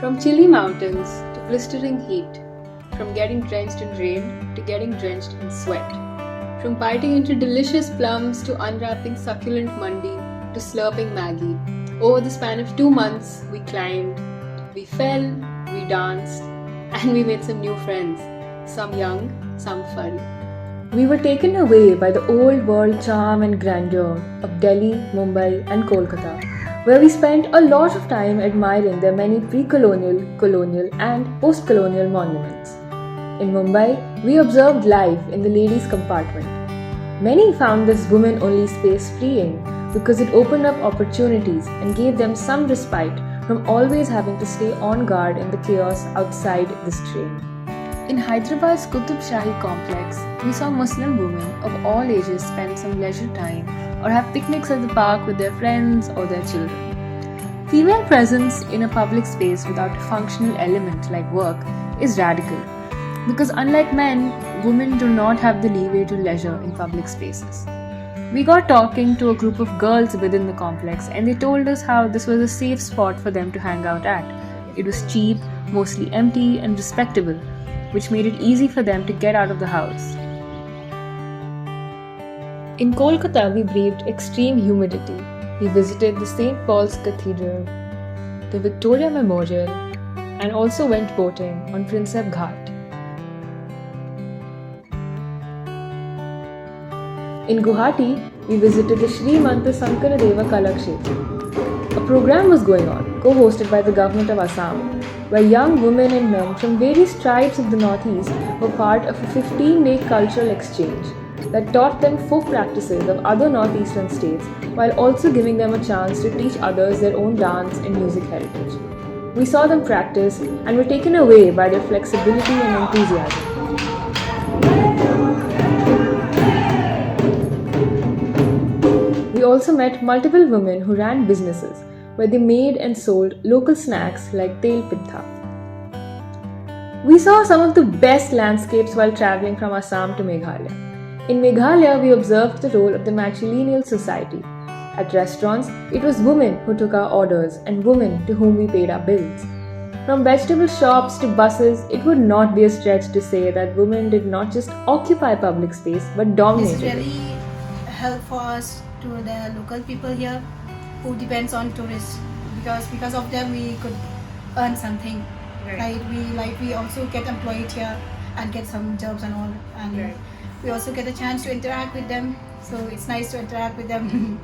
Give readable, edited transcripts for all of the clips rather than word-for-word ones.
From chilly mountains to blistering heat, from getting drenched in rain to getting drenched in sweat, from biting into delicious plums to unwrapping succulent mandi to slurping Maggie, over the span of 2 months, we climbed, we fell, we danced, and we made some new friends, some young, some fun. We were taken away by the old world charm and grandeur of Delhi, Mumbai, and Kolkata, where we spent a lot of time admiring their many pre-colonial, colonial, and post-colonial monuments. In Mumbai, we observed life in the ladies' compartment. Many found this women-only space freeing because it opened up opportunities and gave them some respite from always having to stay on guard in the chaos outside this train. In Hyderabad's Qutub Shahi complex, we saw Muslim women of all ages spend some leisure time or have picnics at the park with their friends or their children. Female presence in a public space without a functional element like work is radical because unlike men, women do not have the leeway to leisure in public spaces. We got talking to a group of girls within the complex and they told us how this was a safe spot for them to hang out at. It was cheap, mostly empty and respectable, which made it easy for them to get out of the house. In Kolkata, we braved extreme humidity. We visited the St. Paul's Cathedral, the Victoria Memorial, and also went boating on Prinsep Ghat. In Guwahati, we visited the Sri Manta Sankaradeva Kalakshetra. A program was going on, co-hosted by the government of Assam, where young women and men from various tribes of the northeast were part of a 15-day cultural exchange that taught them folk practices of other northeastern states while also giving them a chance to teach others their own dance and music heritage. We saw them practice and were taken away by their flexibility and enthusiasm. We also met multiple women who ran businesses where they made and sold local snacks like tel pitha. We saw some of the best landscapes while traveling from Assam to Meghalaya. In Meghalaya, we observed the role of the matrilineal society. At restaurants, it was women who took our orders and women to whom we paid our bills. From vegetable shops to buses, it would not be a stretch to say that women did not just occupy public space but dominated It's really helpful for us to the local people here who depends on tourists because of them we could earn something. Right. We also get employed here and get some jobs and all, and right. We also get a chance to interact with them. So it's nice to interact with them.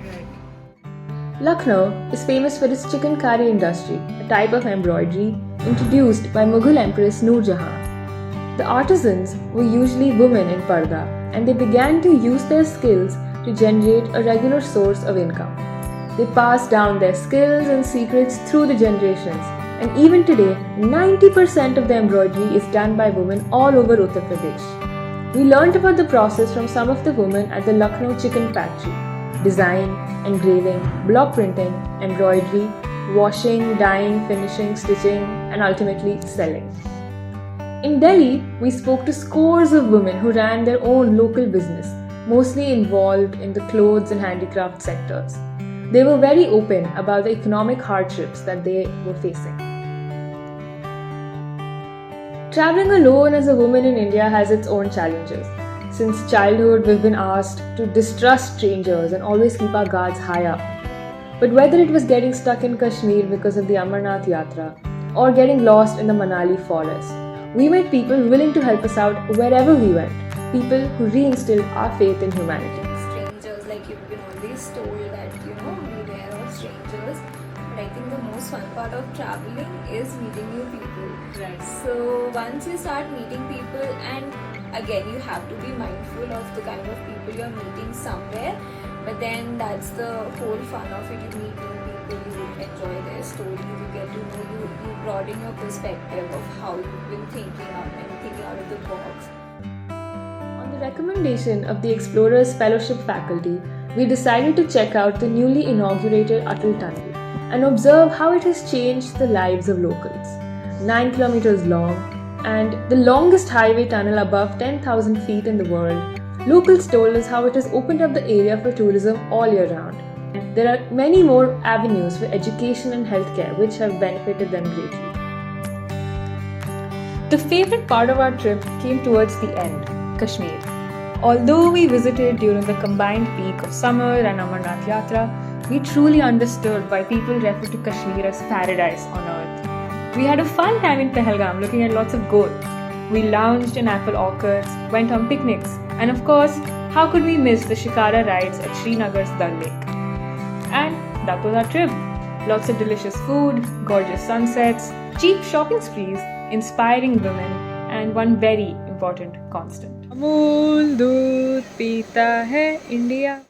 Right. Lucknow is famous for its chicken curry industry, a type of embroidery introduced by Mughal Empress Noor Jahan. The artisans were usually women in Parda, and they began to use their skills to generate a regular source of income. They passed down their skills and secrets through the generations, and even today, 90% of the embroidery is done by women all over Uttar Pradesh. We learned about the process from some of the women at the Lucknow Chicken Factory: design, engraving, block printing, embroidery, washing, dyeing, finishing, stitching, and ultimately selling. In Delhi, we spoke to scores of women who ran their own local business, mostly involved in the clothes and handicraft sectors. They were very open about the economic hardships that they were facing. Traveling alone as a woman in India has its own challenges. Since childhood, we've been asked to distrust strangers and always keep our guards high up. But whether it was getting stuck in Kashmir because of the Amarnath Yatra or getting lost in the Manali forest, we met people willing to help us out wherever we went, people who reinstilled our faith in humanity. Strangers, like you've been always told that, beware of strangers. But I think the most fun part of traveling is meeting new people. Right. So once you start meeting people, and again you have to be mindful of the kind of people you're meeting somewhere, but then that's the whole fun of it. You meet new people, you enjoy their stories, you get to know you broaden your perspective of how you've been thinking out of the box. On the recommendation of the Explorers Fellowship faculty, we decided to check out the newly inaugurated Atal Tunnel and observe how it has changed the lives of locals. 9 kilometers long and the longest highway tunnel above 10,000 feet in the world, locals told us how it has opened up the area for tourism all year round. there are many more avenues for education and healthcare which have benefited them greatly. The favorite part of our trip came towards the end, Kashmir. Although we visited during the combined peak of summer and Amarnath Yatra, we truly understood why people refer to Kashmir as paradise on earth. We had a fun time in Pahalgam looking at lots of goats. We lounged in apple orchards, went on picnics, and of course, how could we miss the Shikara rides at Srinagar's Dal Lake? And that was our trip. Lots of delicious food, gorgeous sunsets, cheap shopping sprees, inspiring women, and one very important constant. Amul doodh peeta hai India.